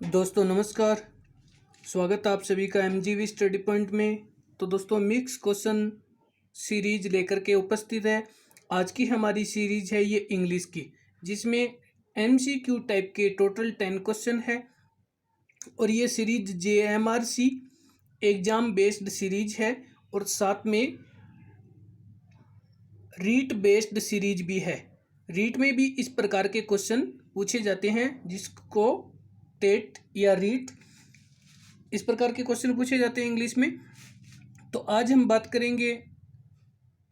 दोस्तों नमस्कार। स्वागत है आप सभी का एमजीवी स्टडी पॉइंट में। तो दोस्तों मिक्स क्वेश्चन सीरीज लेकर के उपस्थित है। आज की हमारी सीरीज है ये इंग्लिश की, जिसमें एमसीक्यू टाइप के टोटल 10 क्वेश्चन है और ये सीरीज जेएमआरसी एग्जाम बेस्ड सीरीज है और साथ में रीट बेस्ड सीरीज भी है। रीट में भी इस प्रकार के क्वेश्चन पूछे जाते हैं, जिसको टेट या रीट इस प्रकार के क्वेश्चन पूछे जाते हैं इंग्लिश में। तो आज हम बात करेंगे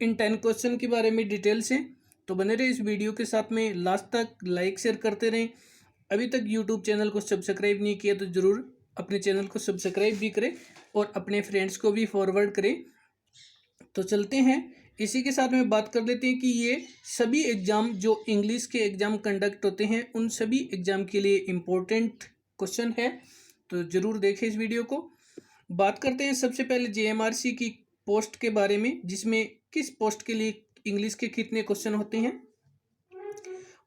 इन 10 क्वेश्चन के बारे में डिटेल से। तो बने रहे इस वीडियो के साथ में, लास्ट तक लाइक शेयर करते रहें। अभी तक यूट्यूब चैनल को सब्सक्राइब नहीं किया तो ज़रूर अपने चैनल को सब्सक्राइब भी करें और अपने फ्रेंड्स को भी फॉरवर्ड करें। तो चलते हैं, इसी के साथ में बात कर लेते हैं कि ये सभी एग्ज़ाम जो इंग्लिश के एग्ज़ाम कंडक्ट होते हैं उन सभी एग्ज़ाम के लिए इम्पोर्टेंट क्वेश्चन है। तो ज़रूर देखें इस वीडियो को। बात करते हैं सबसे पहले जेएमआरसी की पोस्ट के बारे में, जिसमें किस पोस्ट के लिए इंग्लिश के कितने क्वेश्चन होते हैं।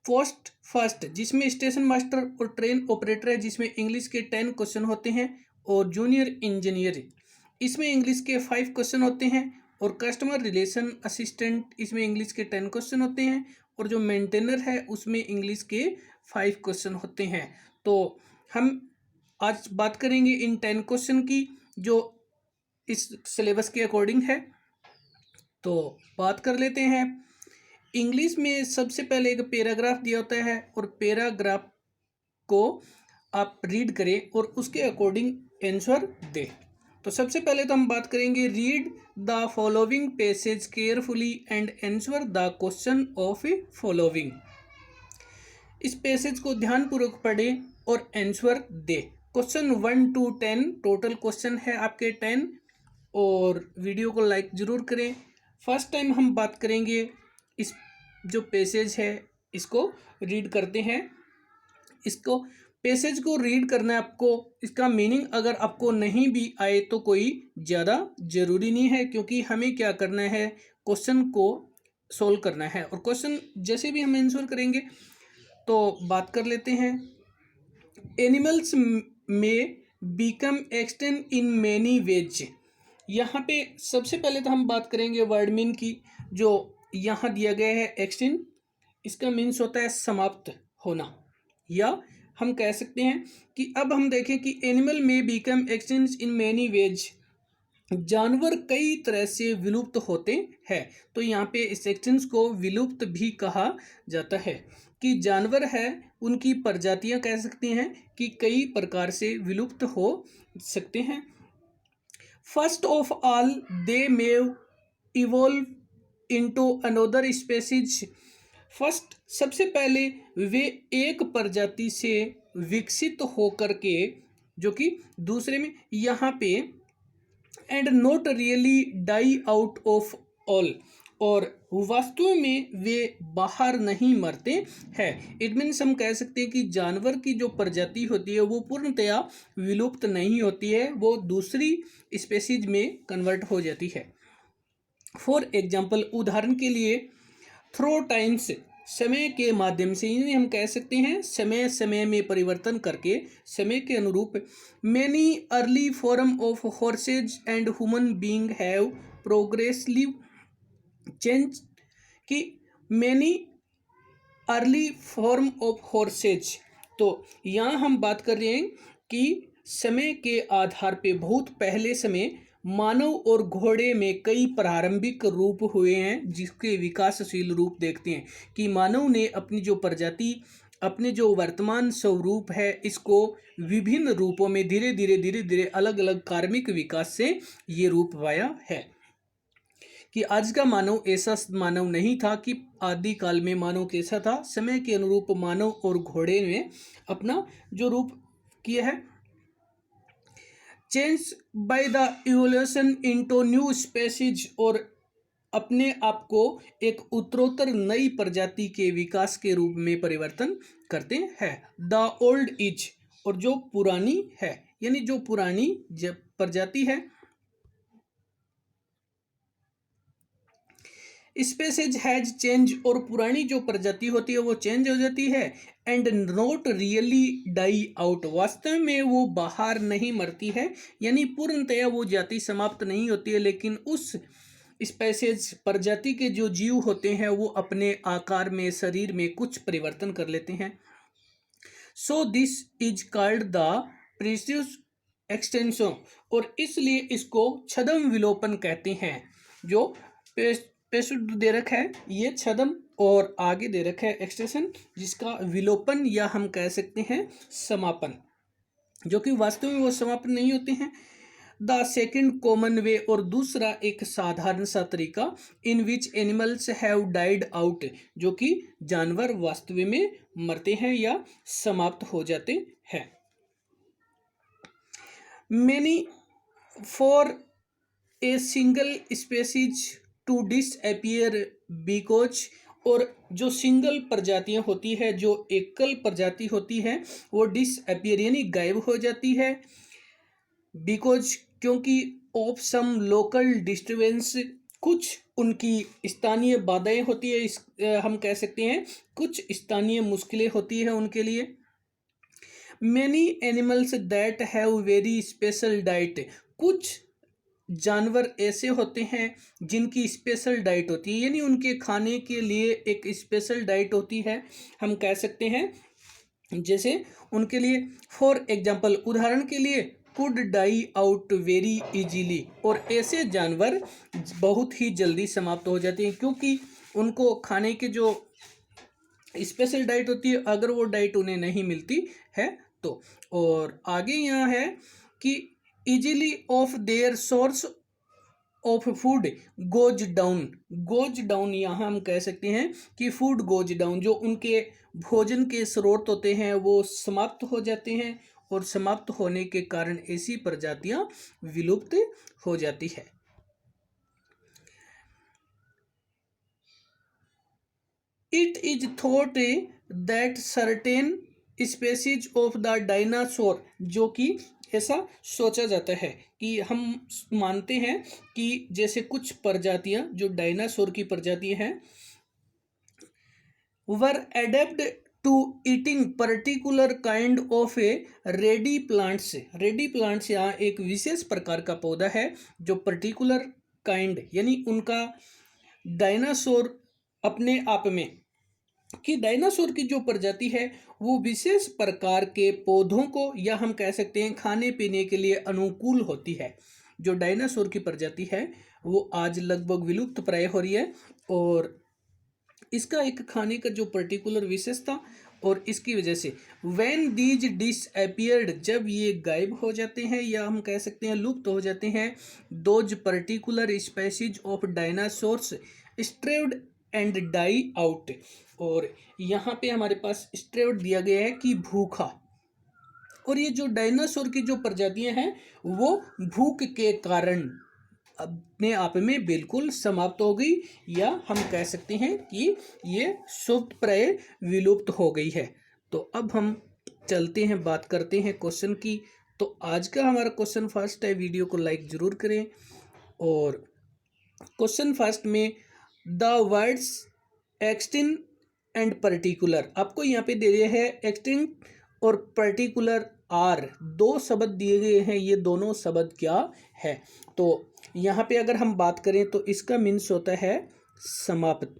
पोस्ट फर्स्ट, जिसमें स्टेशन मास्टर और ट्रेन ऑपरेटर है, जिसमें इंग्लिश के 10 क्वेश्चन होते हैं। और जूनियर इंजीनियर, इसमें इंग्लिश के 5 क्वेश्चन होते हैं। और कस्टमर रिलेशन असिस्टेंट, इसमें इंग्लिश के 10 क्वेश्चन होते हैं। और जो मेंटेनर है उसमें इंग्लिश के 5 क्वेश्चन होते हैं। तो हम आज बात करेंगे इन 10 क्वेश्चन की, जो इस सिलेबस के अकॉर्डिंग है। तो बात कर लेते हैं। इंग्लिश में सबसे पहले एक पैराग्राफ दिया होता है और पैराग्राफ को आप रीड करें और उसके अकॉर्डिंग आंसर दें। तो सबसे पहले तो हम बात करेंगे, read the following passage carefully and answer the question of following. इस पैसेज को ध्यानपूर्वक पढ़ें और आंसर दें। क्वेश्चन 1 to 10 टोटल क्वेश्चन है आपके 10। और वीडियो को लाइक ज़रूर करें। फर्स्ट टाइम हम बात करेंगे, इस जो पैसेज है इसको रीड करते हैं। इसको पैसेज को रीड करना है आपको। इसका मीनिंग अगर आपको नहीं भी आए तो कोई ज़्यादा ज़रूरी नहीं है, क्योंकि हमें क्या करना है, क्वेश्चन को सोल्व करना है। और क्वेश्चन जैसे भी हम आंसर करेंगे। तो बात कर लेते हैं, एनिमल्स में become extinct in many ways. यहाँ पे सबसे पहले तो हम बात करेंगे वर्ड मीन की, जो यहाँ दिया गया है एक्सटेंट। इसका मीन्स होता है समाप्त होना, या हम कह सकते हैं कि अब हम देखें कि एनिमल में become extinct in many ways, जानवर कई तरह से विलुप्त होते हैं। तो यहाँ पे इस एक्सटेंस को विलुप्त भी कहा जाता है, कि जानवर है उनकी प्रजातियां कह सकते हैं कि कई प्रकार से विलुप्त हो सकते हैं। First of all they may evolve into another species. First, सबसे पहले वे एक प्रजाति से विकसित होकर के, जो कि दूसरे में यहाँ पे and not really die out of all, और वास्तव में वे बाहर नहीं मरते हैं। इट मीन्स हम कह सकते हैं कि जानवर की जो प्रजाति होती है वो पूर्णतया विलुप्त नहीं होती है, वो दूसरी स्पेसीज में कन्वर्ट हो जाती है। फॉर एग्जाम्पल, उदाहरण के लिए, थ्रो टाइम्स, समय के माध्यम से, यानी हम कह सकते हैं समय समय में परिवर्तन करके, समय के अनुरूप। Many early form of horses and human being have progressive change, कि many early form of horses. तो यहाँ हम बात कर रहे हैं कि समय के आधार पे बहुत पहले समय मानव और घोड़े में कई प्रारंभिक रूप हुए हैं, जिसके विकासशील रूप देखते हैं कि मानव ने अपनी जो प्रजाति, अपने जो वर्तमान स्वरूप है, इसको विभिन्न रूपों में धीरे धीरे अलग अलग कार्मिक विकास से ये रूप पाया है। कि आज का मानव ऐसा मानव नहीं था, कि आदि काल में मानव कैसा था, समय के अनुरूप मानव और घोड़े ने अपना जो रूप किया है, change by the evolution into new species, और अपने आप को एक उत्तरोत्तर नई प्रजाति के विकास के रूप में परिवर्तन करते हैं। द ओल्ड इज, और जो पुरानी है, यानी जो पुरानी प्रजाति है, स्पेसीज हैज चेंज, और पुरानी जो प्रजाति होती है वो चेंज हो जाती है। And not really die out, वास्तव में वो बाहर नहीं मरती है, यानी पूर्णतया वो जाति समाप्त नहीं होती है, लेकिन उस स्पेसीज प्रजाति के जो जीव होते हैं वो अपने आकार में, शरीर में कुछ परिवर्तन कर लेते हैं। So this is called the precious extension, और इसलिए इसको छद्म विलोपन कहते हैं। जो पेशुद्ध दे रखा है ये छद्म, और आगे दे रखा है एक्सटेंशन, जिसका विलोपन या हम कह सकते हैं समापन, जो कि वास्तव में वो समापन नहीं होते हैं। द सेकेंड कॉमन वे, और दूसरा एक साधारण सा तरीका, in which animals have died out, जो कि जानवर वास्तव में मरते हैं या समाप्त हो जाते हैं। Many for a single species to disappear because, और जो सिंगल प्रजातियां होती है, जो एकल प्रजाति होती है, वो डिसअपियर यानी गायब हो जाती है। बिकॉज क्योंकि ऑफ सम लोकल डिस्टर्बेंस, कुछ उनकी स्थानीय बाधाएं होती है, इस हम कह सकते हैं कुछ स्थानीय मुश्किलें होती है उनके लिए। Many animals that have very special diet, कुछ जानवर ऐसे होते हैं जिनकी स्पेशल डाइट होती है, यानी उनके खाने के लिए एक स्पेशल डाइट होती है, हम कह सकते हैं। जैसे उनके लिए फॉर एग्जाम्पल, उदाहरण के लिए, could die out very easily, और ऐसे जानवर बहुत ही जल्दी समाप्त हो जाते हैं, क्योंकि उनको खाने की जो स्पेशल डाइट होती है, अगर वो डाइट उन्हें नहीं मिलती है तो। और आगे यहाँ है कि easily of their source of food goes down, goes down यहाँ हम कह सकते हैं कि फूड गोज डाउन, जो उनके भोजन के स्रोत होते हैं वो समाप्त हो जाते हैं, और समाप्त होने के कारण ऐसी प्रजातियां विलुप्त हो जाती है। It is thought that certain species of the dinosaur, जो कि ऐसा सोचा जाता है कि हम मानते हैं कि जैसे कुछ प्रजातियां जो डायनासोर की प्रजातियां हैं, were adapt to eating particular kind of a ready plants. Ready plants यहाँ एक विशेष प्रकार का पौधा है जो पर्टिकुलर काइंड, यानी उनका डायनासोर अपने आप में, कि डायनासोर की जो प्रजाति है वो विशेष प्रकार के पौधों को, या हम कह सकते हैं खाने पीने के लिए अनुकूल होती है। जो डायनासोर की प्रजाति है वो आज लगभग विलुप्त प्राय हो रही है, और इसका एक खाने का जो पर्टिकुलर विशेषता, और इसकी वजह से व्हेन दीज डिसअपियर्ड, जब ये गायब हो जाते हैं या हम कह सकते हैं लुप्त हो जाते हैं, those particular species of dinosaurs starved and die out, और यहाँ पे हमारे पास स्ट्रेव्ड दिया गया है कि भूखा, और ये जो डायनासोर की जो प्रजातियां हैं वो भूख के कारण अपने आप में बिल्कुल समाप्त हो गई, या हम कह सकते हैं कि ये सुप्त प्राय विलुप्त हो गई है। तो अब हम चलते हैं, बात करते हैं क्वेश्चन की। तो आज का हमारा क्वेश्चन फर्स्ट है, वीडियो को लाइक जरूर करें। और क्वेश्चन फर्स्ट में the words extinct and particular, आपको यहाँ पे दे दिया है एक्सटिंक्ट और पर्टिकुलर आर, दो शब्द दिए गए हैं, ये दोनों शब्द क्या है। तो यहाँ पे अगर हम बात करें तो इसका मीन्स होता है समाप्त,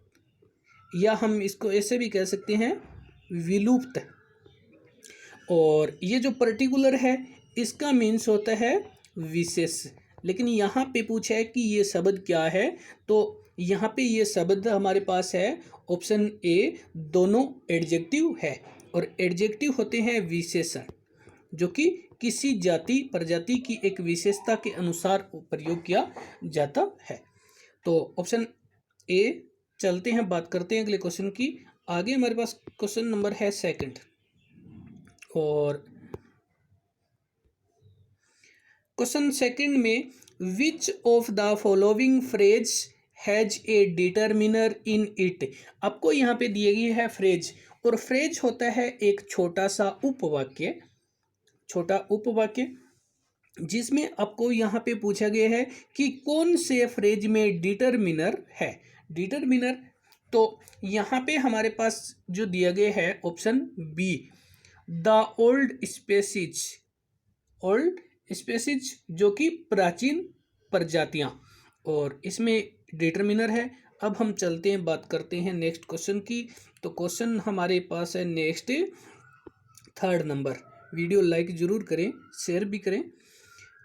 या हम इसको ऐसे भी कह सकते हैं विलुप्त। और ये जो पर्टिकुलर है इसका मीन्स होता है विशेष। लेकिन यहाँ पे पूछा है कि ये शब्द क्या है, तो यहाँ पे ये शब्द हमारे पास है ऑप्शन ए, दोनों एडजेक्टिव है, और एडजेक्टिव होते हैं विशेषण, जो कि किसी जाति प्रजाति की एक विशेषता के अनुसार प्रयोग किया जाता है। तो ऑप्शन ए। चलते हैं, बात करते हैं अगले क्वेश्चन की। आगे हमारे पास क्वेश्चन नंबर है सेकंड, और क्वेश्चन सेकंड में which of the following phrase has a determiner in it, आपको यहाँ पे दिए गई है फ्रेज, और फ्रेज होता है एक छोटा सा उपवाक्य, छोटा उपवाक्य जिसमें आपको यहाँ पे पूछा गया है कि कौन से फ्रेज में डिटरमिनर है। डिटरमिनर, तो यहाँ पे हमारे पास जो दिया गया है option B, the old species जो कि प्राचीन प्रजातियां, और इसमें डिटरमिनर है। अब हम चलते हैं, बात करते हैं नेक्स्ट क्वेश्चन की। तो क्वेश्चन हमारे पास है next 3rd number. Video like जरूर करें, शेयर भी करें।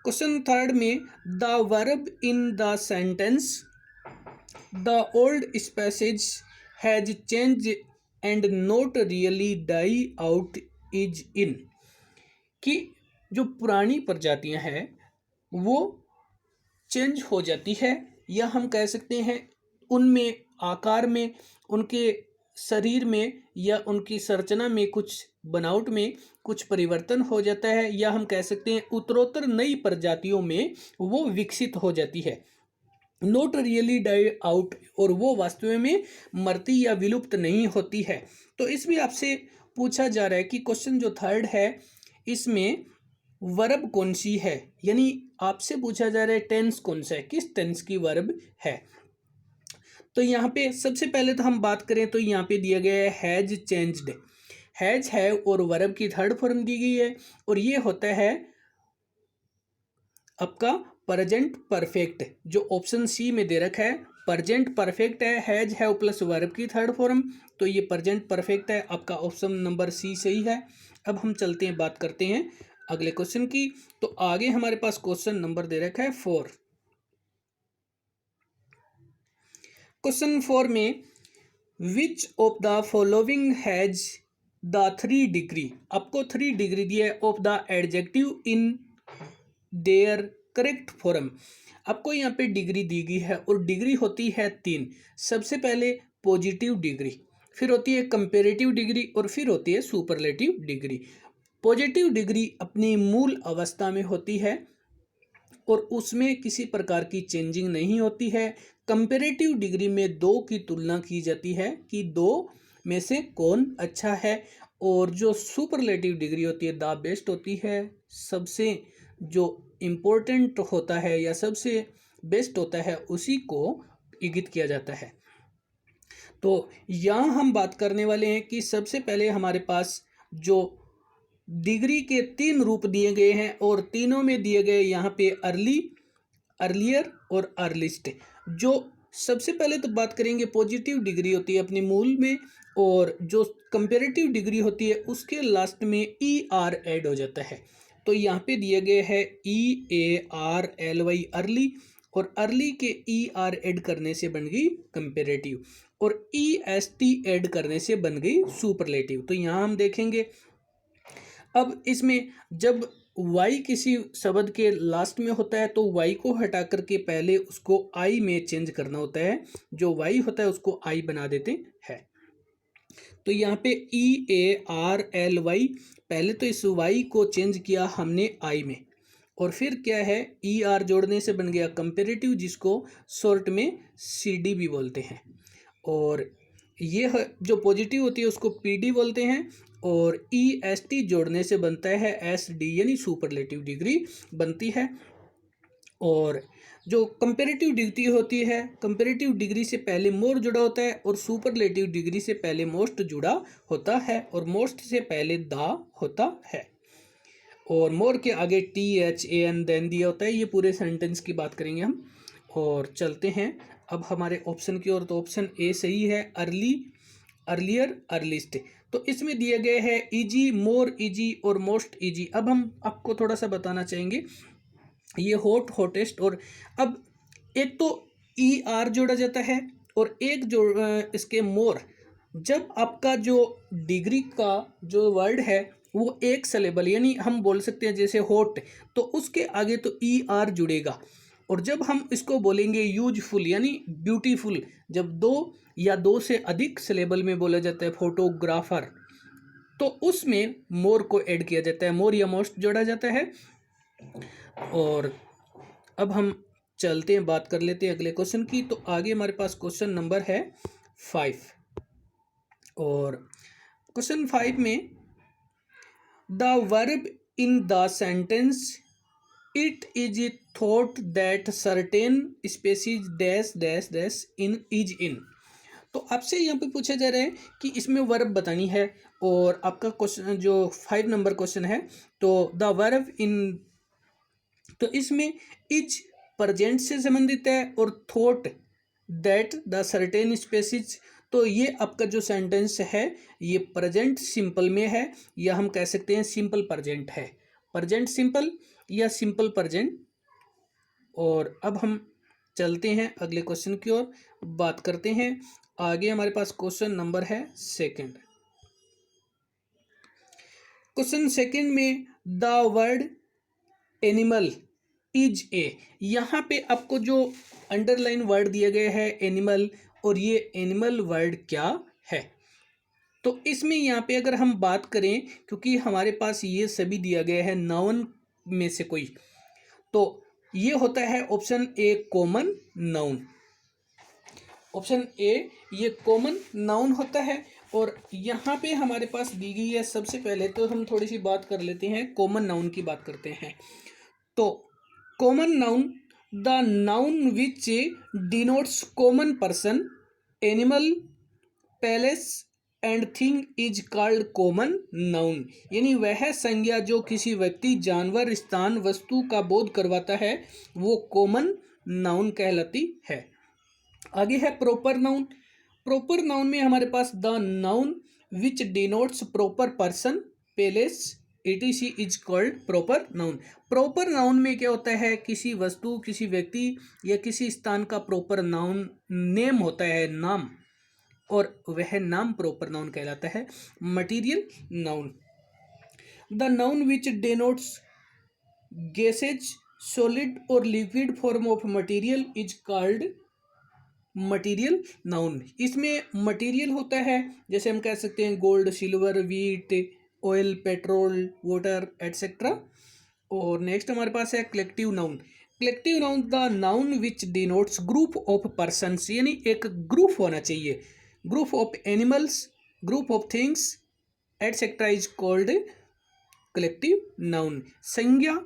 क्वेश्चन 3rd में, the verb in the sentence the old species has change and not really die out is in, कि जो पुरानी प्रजातियां हैं वो चेंज हो जाती है, या हम कह सकते हैं उनमें आकार में, उनके शरीर में या उनकी संरचना में, कुछ बनावट में कुछ परिवर्तन हो जाता है, या हम कह सकते हैं उत्तरोत्तर नई प्रजातियों में वो विकसित हो जाती है। नॉट रियली डाई आउट, और वो वास्तव में मरती या विलुप्त नहीं होती है। तो इसमें आपसे पूछा जा रहा है कि क्वेश्चन जो 3rd है इसमें वर्ब कौन सी है, यानी आपसे पूछा जा रहा है टेंस कौन सा है, किस टेंस की वर्ब है। तो यहाँ पे सबसे पहले तो हम बात करें तो यहाँ पे दिया गया है हैज चेंज्ड। हैज है और वर्ब की 3rd फॉर्म दी गई है, और ये होता है आपका प्रेजेंट परफेक्ट, जो ऑप्शन सी में दे रखा है। प्रेजेंट परफेक्ट है, हैज है प्लस वर्ब की 3rd फॉर्म, तो ये प्रेजेंट परफेक्ट है, आपका ऑप्शन नंबर सी सही है। अब हम चलते हैं, बात करते हैं अगले क्वेश्चन की। तो आगे हमारे पास क्वेश्चन नंबर दे रखा है 4। क्वेश्चन 4 में, which of the following has the 3 degree, आपको 3 डिग्री दिया है of the adjective in their correct form. आपको यहाँ पे डिग्री दी गई है, और डिग्री होती है 3। सबसे पहले पॉजिटिव डिग्री, फिर होती है कंपेरेटिव डिग्री, और फिर होती है सुपरलेटिव डिग्री। पॉजिटिव डिग्री अपनी मूल अवस्था में होती है और उसमें किसी प्रकार की चेंजिंग नहीं होती है। कंपेरेटिव डिग्री में 2 की तुलना की जाती है कि 2 में से कौन अच्छा है, और जो सुपरलेटिव डिग्री होती है द बेस्ट होती है, सबसे जो इम्पोर्टेंट होता है या सबसे बेस्ट होता है उसी को इंगित किया जाता है। तो यहाँ हम बात करने वाले हैं कि सबसे पहले हमारे पास जो डिग्री के 3 रूप दिए गए हैं, और तीनों में दिए गए यहाँ पे अर्ली, अर्लियर और अर्लिस्ट। जो सबसे पहले तो बात करेंगे पॉजिटिव डिग्री होती है अपनी मूल में, और जो कंपेरेटिव डिग्री होती है उसके लास्ट में ई आर ऐड हो जाता है। तो यहाँ पे दिए गए है EARLY अर्ली, और अर्ली के ER ऐड करने से बन गई कंपेरेटिव, और EST ऐड करने से बन गई सुपरलेटिव। तो यहाँ हम देखेंगे, अब इसमें जब y किसी शब्द के लास्ट में होता है तो y को हटा करके पहले उसको I में चेंज करना होता है, जो y होता है उसको I बना देते हैं। तो यहाँ पे EARLY, पहले तो इस y को चेंज किया हमने I में, और फिर क्या है ER जोड़ने से बन गया कंपेरेटिव, जिसको शॉर्ट में CD भी बोलते हैं, और ये जो पॉजिटिव होती है उसको PD बोलते हैं, और EST जोड़ने से बनता है SD, यानी सुपरलेटिव डिग्री बनती है। और जो कंपेरेटिव डिग्री होती है, कंपेरेटिव डिग्री से पहले मोर जुड़ा होता है, और सुपरलेटिव डिग्री से पहले मोस्ट जुड़ा होता है, और मोस्ट से पहले दा होता है, और मोर के आगे THAN देन दिया होता है। ये पूरे सेंटेंस की बात करेंगे हम, और चलते हैं अब हमारे ऑप्शन की ओर। तो ऑप्शन ए सही है, अर्ली, अर्लियर, अर्लिस्ट। तो इसमें दिए गए हैं इजी, मोर इजी और मोस्ट इजी। अब हम आपको थोड़ा सा बताना चाहेंगे, ये हॉट, हॉटेस्ट, और अब एक तो ER जोड़ा जाता है, और एक जो इसके मोर, जब आपका जो डिग्री का जो वर्ड है वो एक सिलेबल, यानी हम बोल सकते हैं जैसे हॉट, तो उसके आगे तो ER जुड़ेगा, और जब हम इसको बोलेंगे यूजफुल यानी ब्यूटीफुल, जब 2 या 2 से अधिक सिलेबल में बोला जाता है फोटोग्राफर, तो उसमें मोर को ऐड किया जाता है, मोर या मोस्ट जोड़ा जाता है। और अब हम चलते हैं, बात कर लेते हैं अगले क्वेश्चन की। तो आगे हमारे पास क्वेश्चन नंबर है 5, और क्वेश्चन 5 में, the verb in the sentence it is thought that certain species dash dash dash in is in. तो आपसे यहाँ पे पूछा जा रहा है कि इसमें वर्ब बतानी है, और आपका क्वेश्चन जो 5 नंबर क्वेश्चन है, तो द वर्ब इन, तो इसमें इज प्रेजेंट से संबंधित है और thought that the certain species, तो ये आपका जो सेंटेंस है ये प्रेजेंट सिंपल में है, या हम कह सकते हैं सिंपल प्रेजेंट है, प्रेजेंट सिंपल या सिंपल प्रेजेंट। और अब हम चलते हैं अगले क्वेश्चन की ओर, बात करते हैं। आगे हमारे पास क्वेश्चन नंबर है सेकंड। क्वेश्चन सेकंड में the word animal is a, यहाँ पे आपको जो अंडरलाइन वर्ड दिया गया है एनिमल, और ये एनिमल वर्ड क्या है। तो इसमें यहाँ पे अगर हम बात करें, क्योंकि हमारे पास ये सभी दिया गया है नाउन में से कोई, तो ये होता है option A common noun. Option A ये कॉमन नाउन होता है। और यहाँ पे हमारे पास दी गई है, सबसे पहले तो हम थोड़ी सी बात कर लेते हैं, कॉमन नाउन की बात करते हैं। तो common noun, the noun which denotes common person, animal, palace and thing is called common noun, यानी वह संज्ञा जो किसी व्यक्ति, जानवर, स्थान, वस्तु का बोध करवाता है वो कॉमन नाउन कहलाती है। आगे है प्रॉपर नाउन। प्रॉपर नाउन में हमारे पास the noun which denotes proper person, place etc is called proper noun. Proper noun में क्या होता है, किसी वस्तु, किसी व्यक्ति या किसी स्थान का प्रॉपर नाउन नेम होता है, नाम, और वह नाम प्रॉपर नाउन कहलाता है। Material noun, the noun which denotes gases, solid और liquid form of material is called material noun. इसमें मटीरियल होता है, जैसे हम कह सकते हैं gold, silver, wheat, oil, petrol, water etcetera. और नेक्स्ट हमारे पास है collective noun. Collective noun, the noun which denotes group of persons, यानी एक ग्रुप होना चाहिए, group of animals, group of things etcetera is called collective noun. संज्ञा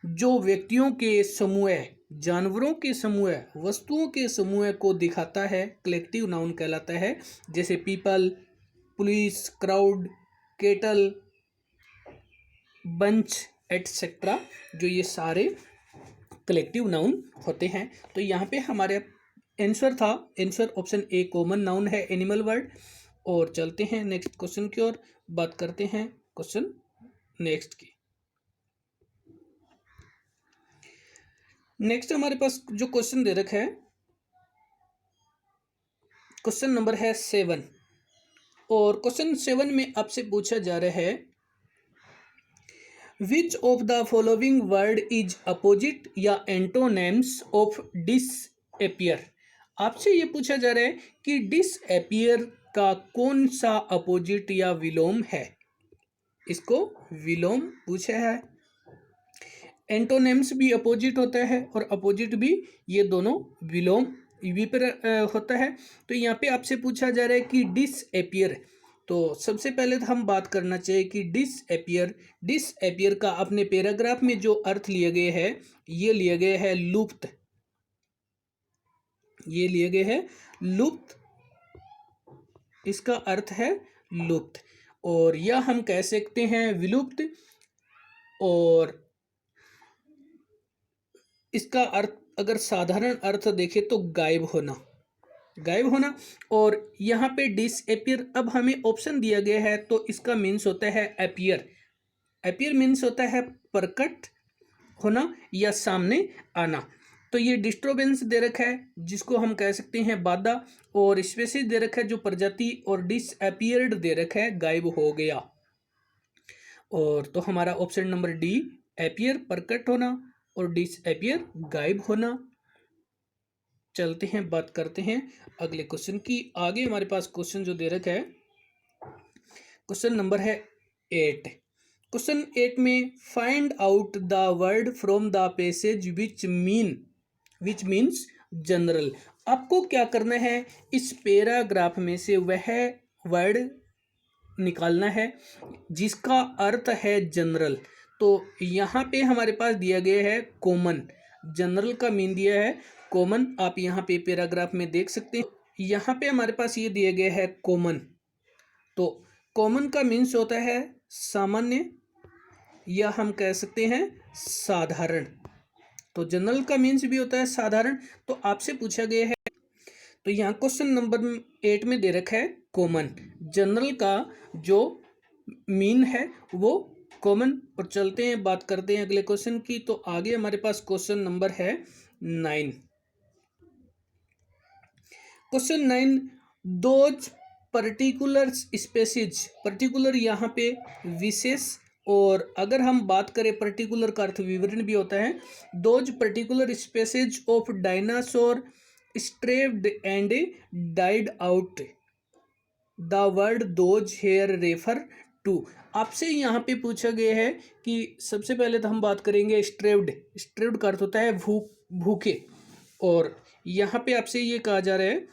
जो व्यक्तियों के समूह, जानवरों के समूह, वस्तुओं के समूह को दिखाता है कलेक्टिव नाउन कहलाता है, जैसे people, police, crowd, kettle, bunch etcetera, जो ये सारे कलेक्टिव नाउन होते हैं। तो यहाँ पे हमारे आंसर था, answer option A common noun है, एनिमल वर्ड। और चलते हैं नेक्स्ट क्वेश्चन की ओर, बात करते हैं क्वेश्चन नेक्स्ट की। नेक्स्ट हमारे पास जो क्वेश्चन दे रखा है, क्वेश्चन नंबर है 7। और क्वेश्चन 7 में आपसे पूछा जा रहा है which of the following word is opposite या एंटोनेम्स ऑफ डिसअपियर। आपसे ये पूछा जा रहा है कि डिसअपियर का कौन सा अपोजिट या विलोम है, इसको विलोम पूछा है। एंटोनेम्स भी अपोजिट होता है और अपोजिट भी, ये दोनों विलोम विपर होता है। तो यहाँ पे आपसे पूछा जा रहा है कि डिसअपियर, तो सबसे पहले तो हम बात करना चाहिए कि डिसअपियर, डिसअपियर का अपने पैराग्राफ में जो अर्थ लिए गए हैं, ये लिए गए हैं लुप्त, ये लिए गए हैं लुप्त, इसका अर्थ है लुप्त, और यह हम कह सकते हैं विलुप्त, और इसका अर्थ अगर साधारण अर्थ देखें तो गायब होना, गायब होना। और यहाँ पे डिसअपियर, अब हमें ऑप्शन दिया गया है तो इसका मीन्स होता है अपीयर, अपीयर मीन्स होता है प्रकट होना या सामने आना। तो ये डिस्टर्बेंस दे रखा है जिसको हम कह सकते हैं बाधा, और स्पेसीज दे रखा है जो प्रजाति, और डिसअपियर्ड दे रखा है गायब हो गया। और तो हमारा ऑप्शन नंबर डी, अपीयर प्रकट होना और डिसअपियर गायब होना। चलते हैं, बात करते हैं अगले क्वेश्चन की। आगे हमारे पास क्वेश्चन जो दे रखा है, क्वेश्चन नंबर है 8। क्वेश्चन 8 में find out the word from the passage which means general. आपको क्या करना है, इस पैराग्राफ में से वह वर्ड निकालना है जिसका अर्थ है जनरल। तो यहाँ पे हमारे पास दिया गया है कॉमन, जनरल का मीन दिया है कॉमन, आप यहाँ पे पैराग्राफ में देख सकते हैं। यहाँ पे हमारे पास ये दिया गया है कॉमन, तो कॉमन का मीन्स होता है सामान्य या हम कह सकते हैं साधारण। तो जनरल का मीन्स भी होता है साधारण। तो आपसे पूछा गया है, तो यहाँ क्वेश्चन नंबर 8 में दे रखा है कॉमन, जनरल का जो मीन है वो कॉमन। और चलते हैं बात करते हैं अगले क्वेश्चन की। तो आगे हमारे पास क्वेश्चन नंबर है 9। Question 9, those particular species, particular यहाँ पे विशेष, और अगर हम बात करें पर्टिकुलर का अर्थ विवरण भी होता है। Those particular species of dinosaur starved and died out, the word those here refer to. आपसे यहाँ पे पूछा गया है कि सबसे पहले तो हम बात करेंगे स्ट्रेव्ड, स्ट्रेव्ड का अर्थ होता है भूखे, और यहाँ पे आपसे ये कहा जा रहा है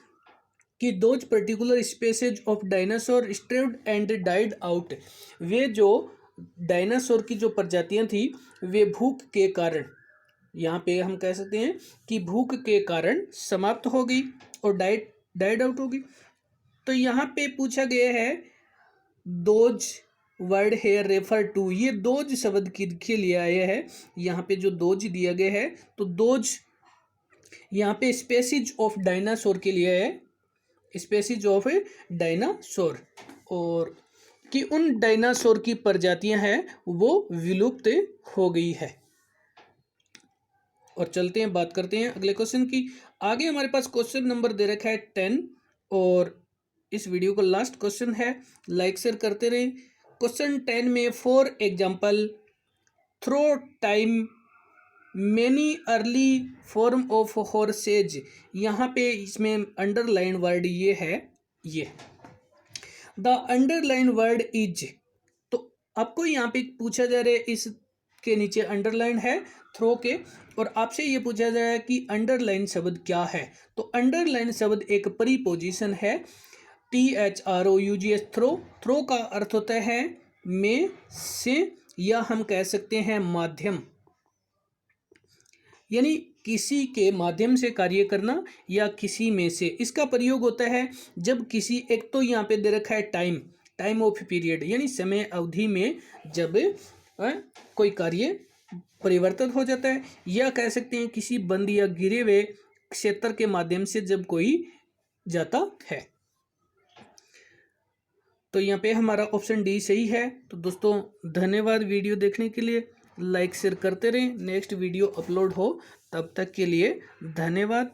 कि those particular species of dinosaur starved and died out, वे जो डायनासोर की जो प्रजातियां थी वे भूख के कारण, यहाँ पे हम कह सकते हैं कि भूख के कारण समाप्त हो गई और डाइड आउट हो गई। तो यहाँ पे पूछा गया है those word here refer to, ये दोज शब्द के लिए आया है। यहाँ पे जो दोज दिया गया है, तो दोज यहाँ पे स्पेसीज ऑफ डायनासोर के लिए है, स्पेसीज ऑफ डायनासोर, और कि उन डायनासोर की प्रजातियां हैं वो विलुप्त हो गई है। और चलते हैं बात करते हैं अगले क्वेश्चन की। आगे हमारे पास क्वेश्चन नंबर दे रखा है 10, और इस वीडियो का लास्ट क्वेश्चन है, लाइक शेयर करते रहें। क्वेश्चन 10 में for example through time many early form of horses, यहाँ पे इसमें अंडरलाइन वर्ड ये है, ये द अंडरलाइन वर्ड इज। तो आपको यहाँ पे पूछा जा रहा है, इसके नीचे अंडरलाइन है थ्रो के, और आपसे ये पूछा जा रहा है कि अंडरलाइन शब्द क्या है। तो अंडरलाइन शब्द एक प्रीपोजिशन है, THROUGH, थ्रो। थ्रो का अर्थ होता है में से, या हम कह सकते हैं माध्यम, यानी किसी के माध्यम से कार्य करना या किसी में से। इसका प्रयोग होता है जब किसी, एक तो यहाँ पे दे रखा है टाइम ऑफ पीरियड, यानी समय अवधि में जब कोई कार्य परिवर्तित हो जाता है, या कह सकते हैं किसी बंद या घिरे हुए क्षेत्र के माध्यम से जब कोई जाता है। तो यहाँ पे हमारा ऑप्शन डी सही है। तो दोस्तों धन्यवाद वीडियो देखने के लिए, लाइक शेयर करते रहें। नेक्स्ट वीडियो अपलोड हो तब तक के लिए धन्यवाद।